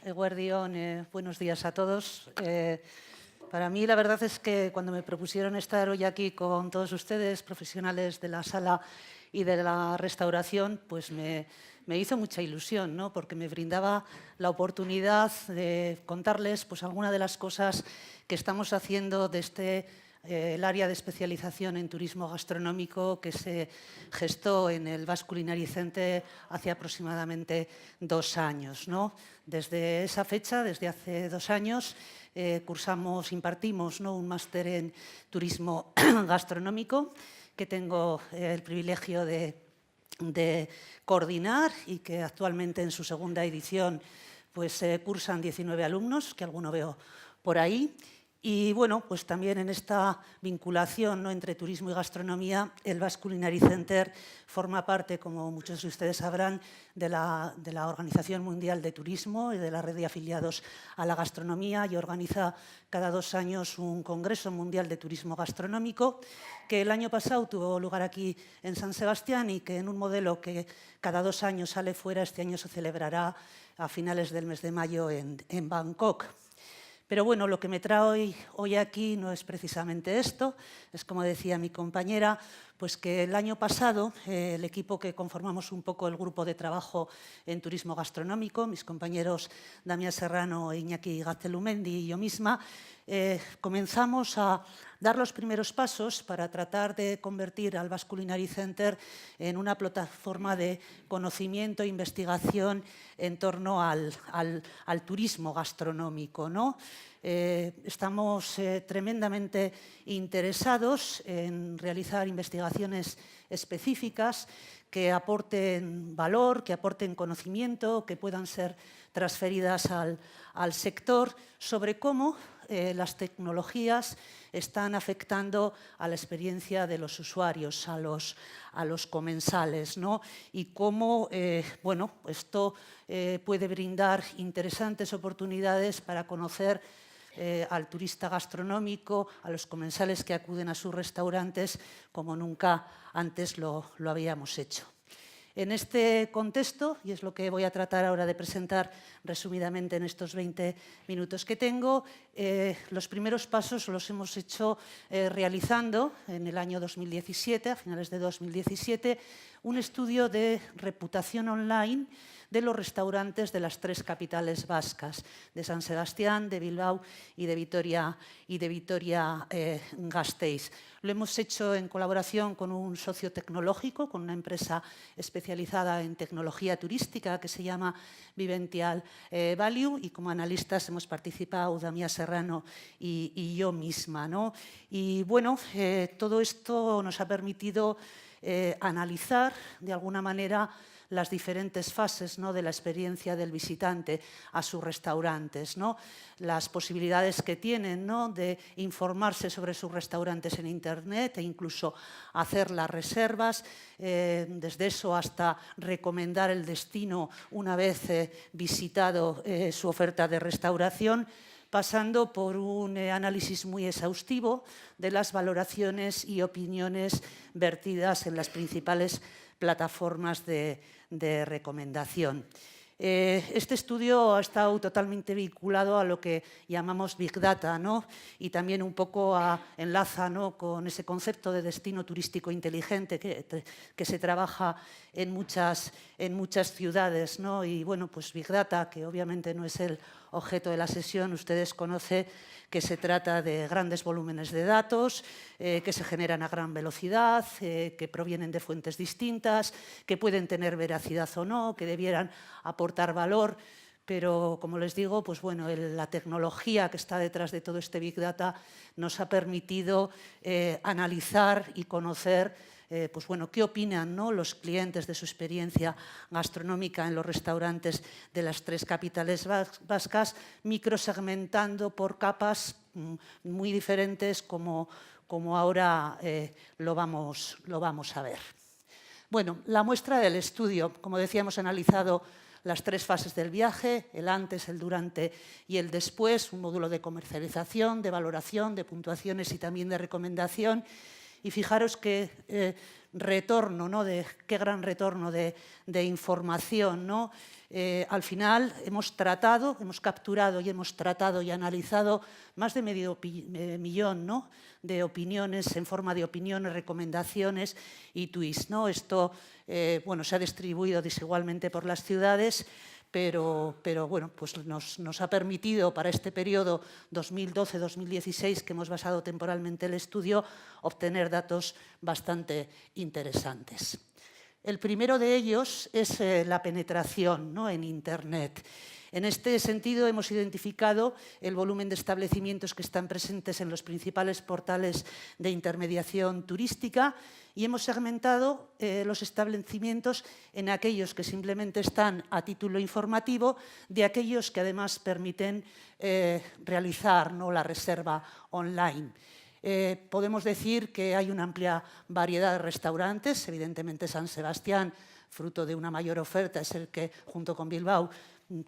Eguerdión, buenos días a todos. Para mí la verdad es que cuando me propusieron estar hoy aquí con todos ustedes, profesionales de la sala y de la restauración, pues me hizo mucha ilusión, ¿no? Porque me brindaba la oportunidad de contarles pues, algunas de las cosas que estamos haciendo desde el área de especialización en turismo gastronómico que se gestó en el Basque Culinary Center hace aproximadamente 2 años, ¿no? Desde esa fecha, desde hace 2 años, impartimos, ¿no?, un máster en turismo gastronómico que tengo el privilegio de coordinar y que actualmente en su segunda edición pues, cursan 19 alumnos, que alguno veo por ahí. Y bueno, pues también en esta vinculación, ¿no?, entre turismo y gastronomía, el Basque Culinary Center forma parte, como muchos de ustedes sabrán, de la Organización Mundial de Turismo y de la red de afiliados a la gastronomía, y organiza cada 2 años un Congreso Mundial de Turismo Gastronómico, que el año pasado tuvo lugar aquí en San Sebastián y que en un modelo que cada 2 años sale fuera, este año se celebrará a finales del mes de mayo en Bangkok. Pero bueno, lo que me trae hoy aquí no es precisamente esto, es como decía mi compañera, pues que el año pasado el equipo que conformamos un poco el grupo de trabajo en turismo gastronómico, mis compañeros Damián Serrano, Iñaki Gaztelumendi y yo misma, comenzamos a dar los primeros pasos para tratar de convertir al Basque Culinary Center en una plataforma de conocimiento e investigación en torno al turismo gastronómico, ¿no? Estamos tremendamente interesados en realizar investigaciones específicas que aporten valor, que aporten conocimiento, que puedan ser transferidas al sector sobre cómo las tecnologías están afectando a la experiencia de los usuarios, a los comensales, ¿no? Y cómo bueno, esto puede brindar interesantes oportunidades para conocer al turista gastronómico, a los comensales que acuden a sus restaurantes, como nunca antes lo habíamos hecho. En este contexto, y es lo que voy a tratar ahora de presentar resumidamente en estos 20 minutos que tengo, los primeros pasos los hemos hecho realizando en el año 2017, a finales de 2017, un estudio de reputación online de los restaurantes de las 3 capitales vascas, de San Sebastián, de Bilbao y de Vitoria-Gasteiz. Lo hemos hecho en colaboración con un socio tecnológico, con una empresa especializada en tecnología turística que se llama Vivential Value, y como analistas hemos participado Damián Serrano y yo misma, ¿no? Y bueno, todo esto nos ha permitido analizar de alguna manera las diferentes fases, ¿no?, de la experiencia del visitante a sus restaurantes, ¿no? Las posibilidades que tienen, ¿no?, de informarse sobre sus restaurantes en Internet e incluso hacer las reservas, desde eso hasta recomendar el destino una vez visitado su oferta de restauración, pasando por un análisis muy exhaustivo de las valoraciones y opiniones vertidas en las principales plataformas de recomendación. Este estudio ha estado totalmente vinculado a lo que llamamos Big Data, ¿no? Y también un poco enlaza, ¿no?, con ese concepto de destino turístico inteligente que se trabaja en muchas ciudades, ¿no? Y bueno, pues Big Data, que obviamente no es el objeto de la sesión, ustedes conocen que se trata de grandes volúmenes de datos que se generan a gran velocidad, que provienen de fuentes distintas, que pueden tener veracidad o no, que debieran aportar valor, pero como les digo, pues bueno, la tecnología que está detrás de todo este Big Data nos ha permitido analizar y conocer pues bueno, qué opinan, ¿no?, los clientes de su experiencia gastronómica en los restaurantes de las 3 capitales vascas, microsegmentando por capas muy diferentes como ahora lo vamos a ver. Bueno, la muestra del estudio, como decía, hemos analizado las 3 fases del viaje, el antes, el durante y el después, un módulo de comercialización, de valoración, de puntuaciones y también de recomendación. y fijaros qué retorno, ¿no? Qué gran retorno de información, ¿no? Al final hemos capturado y hemos tratado y analizado más de medio millón, ¿no?, de opiniones en forma de opiniones, recomendaciones y tweets, ¿no? Esto bueno, se ha distribuido desigualmente por las ciudades, pero bueno, pues nos ha permitido para este periodo 2012-2016, que hemos basado temporalmente el estudio, obtener datos bastante interesantes. El primero de ellos es la penetración, ¿no?, en Internet. En este sentido, hemos identificado el volumen de establecimientos que están presentes en los principales portales de intermediación turística y hemos segmentado los establecimientos en aquellos que simplemente están a título informativo, de aquellos que además permiten realizar, ¿no?, la reserva online. Podemos decir que hay una amplia variedad de restaurantes. Evidentemente, San Sebastián, fruto de una mayor oferta, es el que, junto con Bilbao,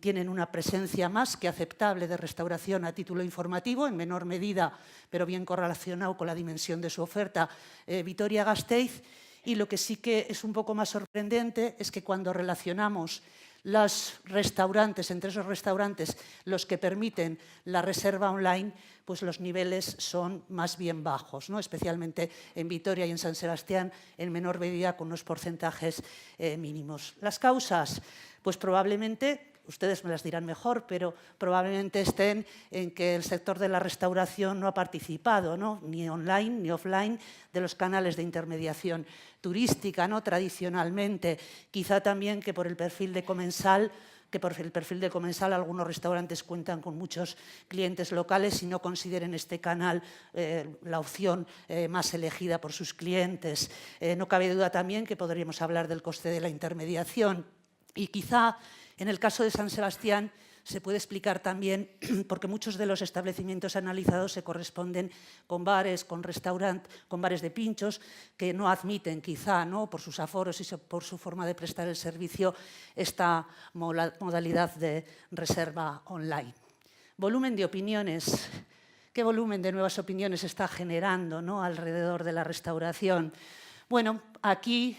tienen una presencia más que aceptable de restauración a título informativo, en menor medida, pero bien correlacionado con la dimensión de su oferta, Vitoria-Gasteiz. Y lo que sí que es un poco más sorprendente es que cuando relacionamos los restaurantes, entre esos restaurantes, los que permiten la reserva online, pues los niveles son más bien bajos, ¿no?, especialmente en Vitoria y en San Sebastián, en menor medida, con unos porcentajes mínimos. Las causas, pues probablemente, ustedes me las dirán mejor, pero probablemente estén en que el sector de la restauración no ha participado, ¿no?, ni online ni offline, de los canales de intermediación turística, ¿no?, tradicionalmente. Quizá también que por el perfil de comensal, algunos restaurantes cuentan con muchos clientes locales y no consideren este canal la opción más elegida por sus clientes. No cabe duda también que podríamos hablar del coste de la intermediación y quizá en el caso de San Sebastián se puede explicar también porque muchos de los establecimientos analizados se corresponden con bares, con restaurantes, con bares de pinchos que no admiten quizá, ¿no?, por sus aforos y por su forma de prestar el servicio, esta modalidad de reserva online. Volumen de opiniones. ¿Qué volumen de nuevas opiniones está generando, ¿no?, alrededor de la restauración? Bueno, aquí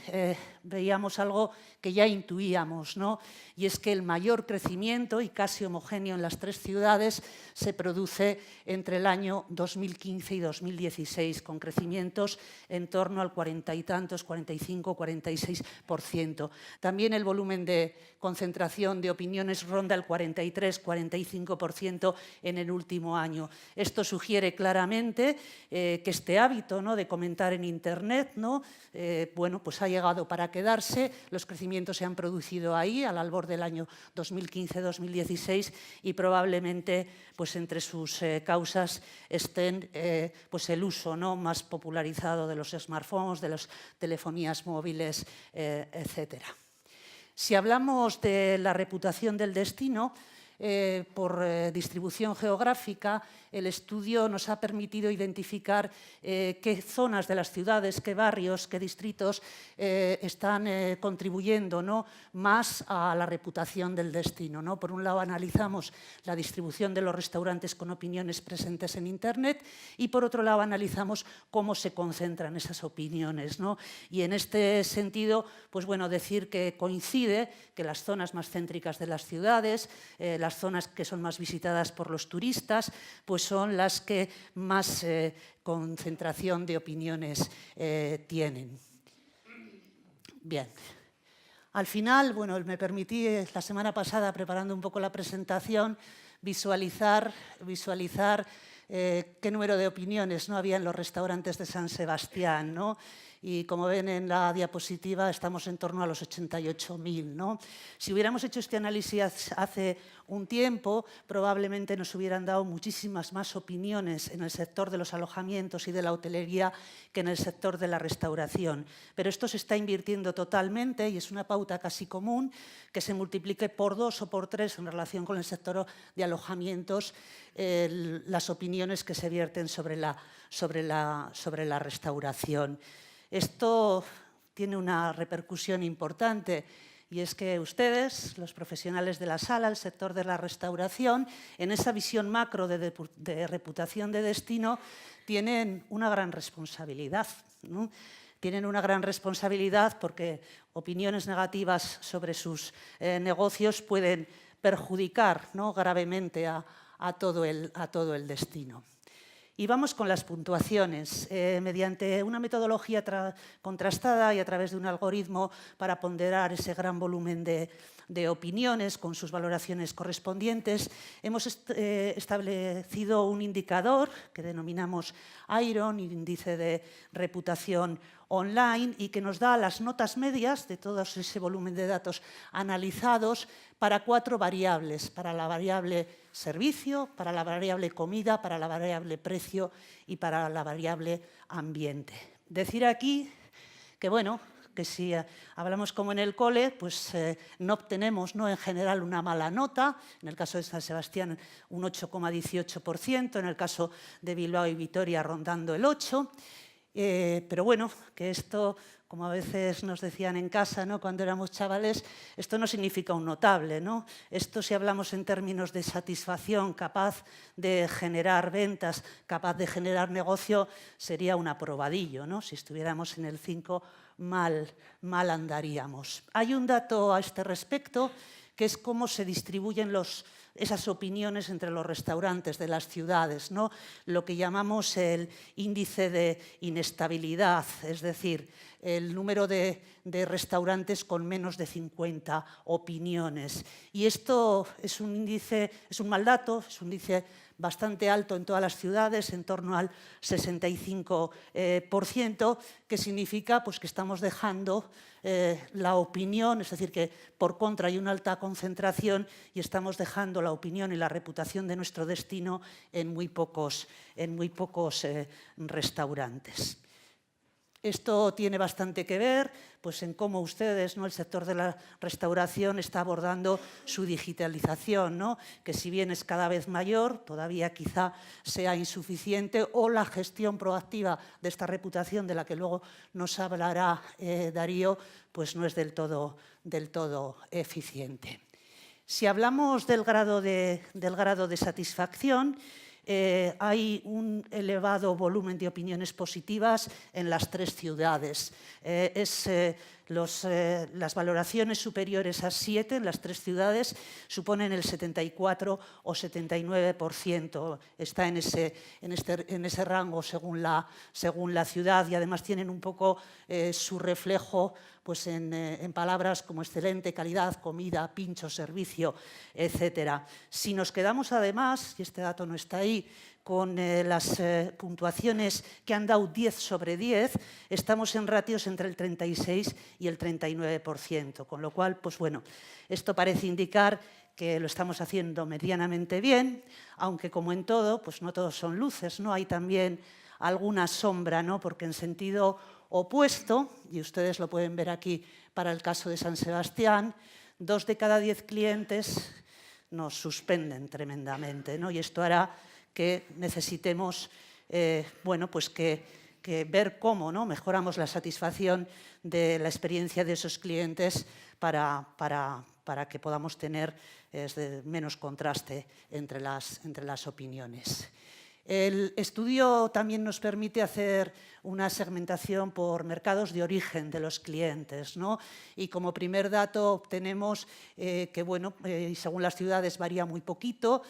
veíamos algo que ya intuíamos, ¿no?, y es que el mayor crecimiento, y casi homogéneo en las tres ciudades, se produce entre el año 2015 y 2016, con crecimientos en torno al 40 y tantos, 45, 46%. También el volumen de concentración de opiniones ronda el 43, 45% en el último año. Esto sugiere claramente que este hábito, ¿no?, de comentar en Internet, ¿no?, bueno, pues ha llegado para quedarse. Los crecimientos se han producido ahí, al albor del año 2015-2016, y probablemente pues entre sus causas estén pues el uso, ¿no?, más popularizado de los smartphones, de las telefonías móviles, etcétera. Si hablamos de la reputación del destino, por distribución geográfica, el estudio nos ha permitido identificar qué zonas de las ciudades, qué barrios, qué distritos están contribuyendo, ¿no?, más a la reputación del destino, ¿no? Por un lado, analizamos la distribución de los restaurantes con opiniones presentes en Internet y, por otro lado, analizamos cómo se concentran esas opiniones, ¿no? Y en este sentido, pues bueno, decir que coincide que las zonas más céntricas de las ciudades, las zonas que son más visitadas por los turistas, pues son las que más concentración de opiniones tienen. Bien. Al final, bueno, me permití la semana pasada, preparando un poco la presentación, visualizar qué número de opiniones no había en los restaurantes de San Sebastián, ¿no? Y como ven en la diapositiva, estamos en torno a los 88.000, ¿no? Si hubiéramos hecho este análisis hace un tiempo, probablemente nos hubieran dado muchísimas más opiniones en el sector de los alojamientos y de la hotelería que en el sector de la restauración. Pero esto se está invirtiendo totalmente y es una pauta casi común que se multiplique por 2 o por 3 en relación con el sector de alojamientos las opiniones que se vierten sobre la restauración. Esto tiene una repercusión importante Y es que ustedes, los profesionales de la sala, el sector de la restauración, en esa visión macro de reputación de destino, tienen una gran responsabilidad, ¿no? Tienen una gran responsabilidad porque opiniones negativas sobre sus negocios pueden perjudicar, ¿no?, gravemente a todo el destino. Y vamos con las puntuaciones. Mediante una metodología contrastada y a través de un algoritmo para ponderar ese gran volumen de opiniones con sus valoraciones correspondientes, hemos establecido un indicador que denominamos IRON, índice de reputación online, y que nos da las notas medias de todo ese volumen de datos analizados para 4 variables: para la variable servicio, para la variable comida, para la variable precio y para la variable ambiente. Decir aquí que, bueno, que si hablamos como en el cole, pues no obtenemos, ¿no?, en general una mala nota. En el caso de San Sebastián, un 8,18%, en el caso de Bilbao y Vitoria rondando el 8%. Pero bueno, que esto, como a veces nos decían en casa, ¿no?, cuando éramos chavales, esto no significa un notable, ¿no? Esto, si hablamos en términos de satisfacción, capaz de generar ventas, capaz de generar negocio, sería un aprobadillo, ¿no? Si estuviéramos en el 5, mal andaríamos. Hay un dato a este respecto, que es cómo se distribuyen esas opiniones entre los restaurantes de las ciudades, ¿no?, lo que llamamos el índice de inestabilidad, es decir, el número de restaurantes con menos de 50 opiniones. Y esto es un índice, es un mal dato, es un índice bastante alto en todas las ciudades, en torno al 65%, que significa, pues, que estamos dejando la opinión, es decir, que por contra hay una alta concentración y estamos dejando la opinión y la reputación de nuestro destino en muy pocos restaurantes. Esto tiene bastante que ver, pues, en cómo ustedes, ¿no?, el sector de la restauración está abordando su digitalización, ¿no?, que si bien es cada vez mayor, todavía quizá sea insuficiente, o la gestión proactiva de esta reputación, de la que luego nos hablará Darío, pues no es del todo eficiente. Si hablamos del grado de satisfacción, hay un elevado volumen de opiniones positivas en las 3 ciudades. Las valoraciones superiores a 7 en las 3 ciudades suponen el 74 o 79%. Está en ese rango según la ciudad, y además tienen un poco su reflejo, pues, en palabras como excelente, calidad, comida, pincho, servicio, etc. Si nos quedamos además, y este dato no está ahí, con las puntuaciones que han dado 10 sobre 10, estamos en ratios entre el 36 y el 39%, con lo cual, pues bueno, esto parece indicar que lo estamos haciendo medianamente bien, aunque, como en todo, pues no todos son luces, ¿no? Hay también alguna sombra, ¿no?, porque en sentido opuesto, y ustedes lo pueden ver aquí para el caso de San Sebastián, 2 de cada 10 clientes nos suspenden tremendamente, ¿no? Y esto hará que necesitemos bueno, pues que ver cómo, ¿no?, mejoramos la satisfacción de la experiencia de esos clientes para que podamos tener menos contraste entre las opiniones. El estudio también nos permite hacer una segmentación por mercados de origen de los clientes, ¿no? Y como primer dato obtenemos que, bueno, según las ciudades varía muy poquito,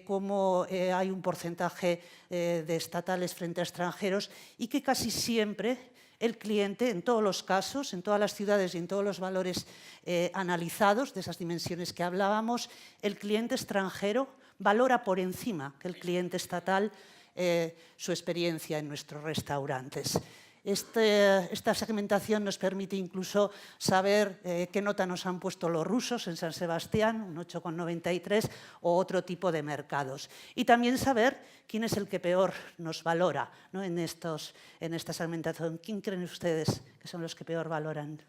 cómo hay un porcentaje de estatales frente a extranjeros, y que casi siempre el cliente, en todos los casos, en todas las ciudades y en todos los valores analizados de esas dimensiones que hablábamos, el cliente extranjero valora por encima que el cliente estatal su experiencia en nuestros restaurantes. Esta segmentación nos permite incluso saber qué nota nos han puesto los rusos en San Sebastián, un 8,93, o otro tipo de mercados. Y también saber quién es el que peor nos valora, ¿no?, en esta segmentación. ¿Quién creen ustedes que son los que peor valoran?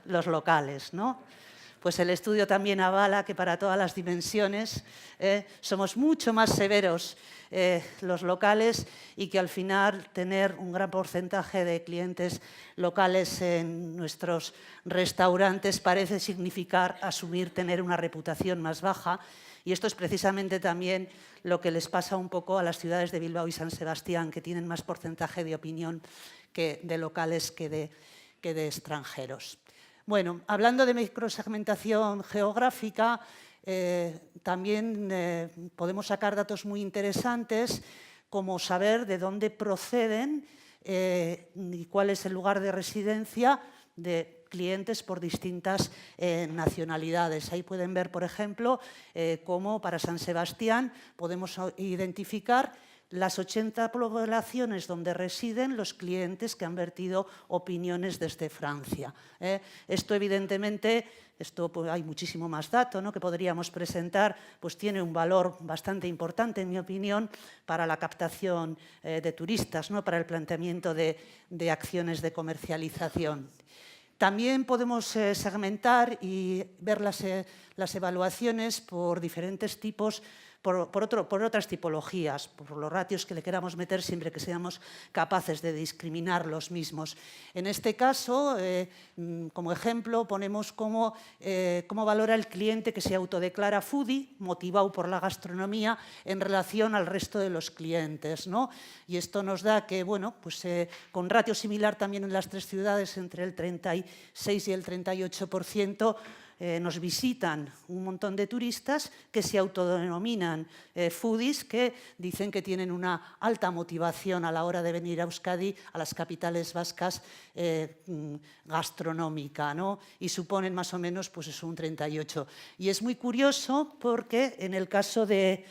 Los locales, ¿no? pues el estudio también avala que para todas las dimensiones somos mucho más severos los locales y que al final tener un gran porcentaje de clientes locales en nuestros restaurantes parece significar asumir tener una reputación más baja. Y esto es precisamente también lo que les pasa un poco a las ciudades de Bilbao y San Sebastián, que tienen más porcentaje de opinión de locales que de extranjeros. Bueno, hablando de microsegmentación geográfica, también podemos sacar datos muy interesantes, como saber de dónde proceden y cuál es el lugar de residencia de clientes por distintas nacionalidades. Ahí pueden ver, por ejemplo, cómo para San Sebastián podemos identificar las 80 poblaciones donde residen los clientes que han vertido opiniones desde Francia. Esto, evidentemente, pues, hay muchísimo más dato, ¿no?, que podríamos presentar, pues tiene un valor bastante importante, en mi opinión, para la captación de turistas, ¿no?, para el planteamiento de acciones de comercialización. También podemos segmentar y ver las evaluaciones por diferentes tipos, por otras tipologías, por los ratios que le queramos meter siempre que seamos capaces de discriminar los mismos. En este caso, como ejemplo, ponemos cómo valora el cliente que se autodeclara foodie, motivado por la gastronomía, en relación al resto de los clientes, ¿no? Y esto nos da que, bueno, pues con ratio similar también en las tres ciudades, entre el 36 y el 38%, nos visitan un montón de turistas que se autodenominan foodies, que dicen que tienen una alta motivación a la hora de venir a Euskadi, a las capitales vascas, gastronómica, ¿no? Y suponen más o menos pues eso, un 38%. Y es muy curioso porque en el caso de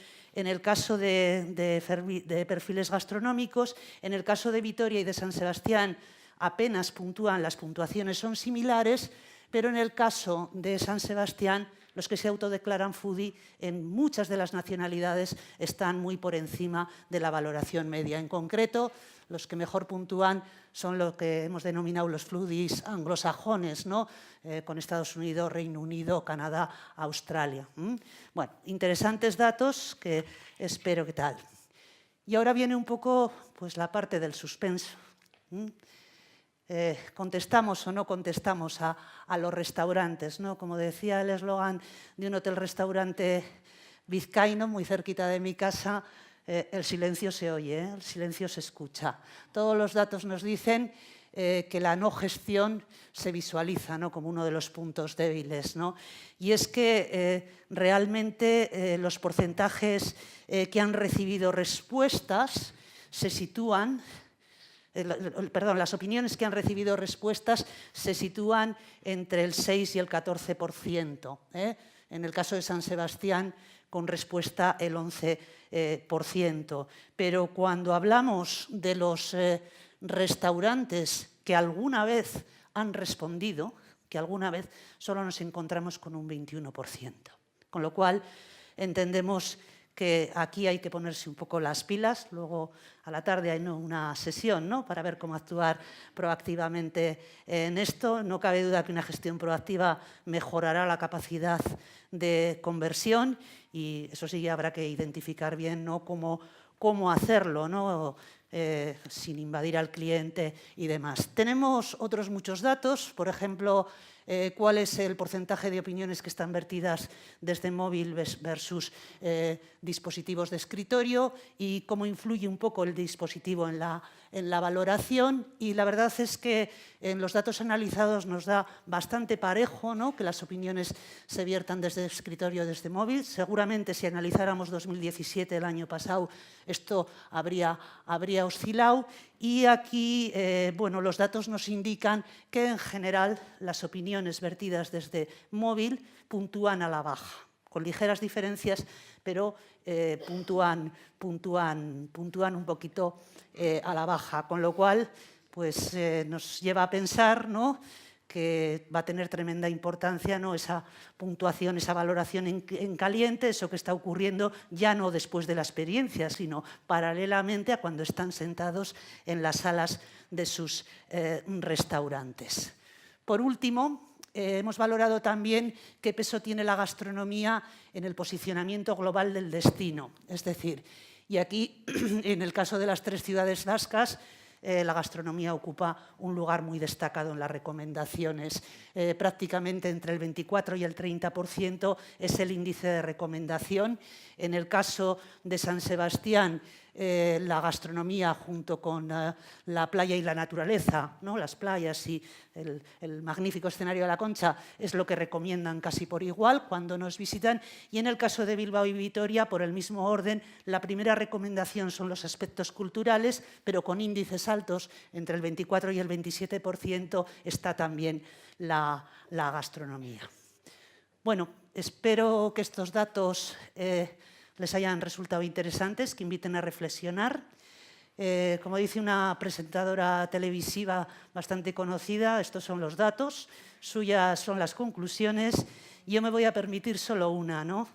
perfiles gastronómicos, en el caso de Vitoria y de San Sebastián apenas puntúan, las puntuaciones son similares, pero en el caso de San Sebastián, los que se autodeclaran foodie en muchas de las nacionalidades están muy por encima de la valoración media. En concreto, los que mejor puntúan son lo que hemos denominado los foodies anglosajones, ¿no?, con Estados Unidos, Reino Unido, Canadá, Australia. Bueno, interesantes datos que espero que tal. Y ahora viene un poco pues, la parte del suspenso. ¿Contestamos o no contestamos a los restaurantes, ¿no? Como decía el eslogan de un hotel-restaurante vizcaíno, muy cerquita de mi casa, el silencio se oye, el silencio se escucha. Todos los datos nos dicen que la no gestión se visualiza, ¿no?, como uno de los puntos débiles, ¿no? Y es que realmente los porcentajes que han recibido respuestas se sitúan... las opiniones que han recibido respuestas se sitúan entre el 6 y el 14%. En el caso de San Sebastián, con respuesta el 11%. Pero cuando hablamos de los restaurantes que alguna vez han respondido, que alguna vez solo nos encontramos con un 21%. Con lo cual, entendemos que aquí hay que ponerse un poco las pilas. Luego, a la tarde hay una sesión, ¿no?, para ver cómo actuar proactivamente en esto. No cabe duda que una gestión proactiva mejorará la capacidad de conversión y eso sí, habrá que identificar bien, ¿no?, cómo hacerlo, ¿no?, sin invadir al cliente y demás. Tenemos otros muchos datos, por ejemplo, cuál es el porcentaje de opiniones que están vertidas desde móvil versus dispositivos de escritorio y cómo influye un poco el dispositivo en la valoración. Y la verdad es que en los datos analizados nos da bastante parejo, ¿no?, que las opiniones se viertan desde escritorio, desde móvil. Seguramente si analizáramos 2017, el año pasado, esto habría oscilado. Y aquí, bueno, los datos nos indican que en general las opiniones vertidas desde móvil puntúan a la baja, con ligeras diferencias, pero puntúan un poquito a la baja, con lo cual pues, nos lleva a pensar, ¿no?, que va a tener tremenda importancia, ¿no?, esa puntuación, esa valoración en caliente, eso que está ocurriendo ya no después de la experiencia, sino paralelamente a cuando están sentados en las salas de sus restaurantes. Por último, hemos valorado también qué peso tiene la gastronomía en el posicionamiento global del destino. Es decir, y aquí, en el caso de las 3 ciudades vascas, la gastronomía ocupa un lugar muy destacado en las recomendaciones. Prácticamente entre el 24 y el 30% es el índice de recomendación. En el caso de San Sebastián, la gastronomía junto con la playa y la naturaleza, ¿no? Las playas y el magnífico escenario de la Concha es lo que recomiendan casi por igual cuando nos visitan. Y en el caso de Bilbao y Vitoria, por el mismo orden, la primera recomendación son los aspectos culturales, pero con índices altos, entre el 24 y el 27% está también la gastronomía. Bueno, espero que estos datos les hayan resultado interesantes, que inviten a reflexionar. Como dice una presentadora televisiva bastante conocida, estos son los datos, suyas son las conclusiones. Yo me voy a permitir solo una, ¿no?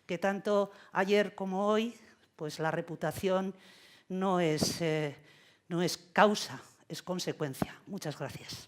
Que tanto ayer como hoy, pues la reputación no es causa, es consecuencia. Muchas gracias.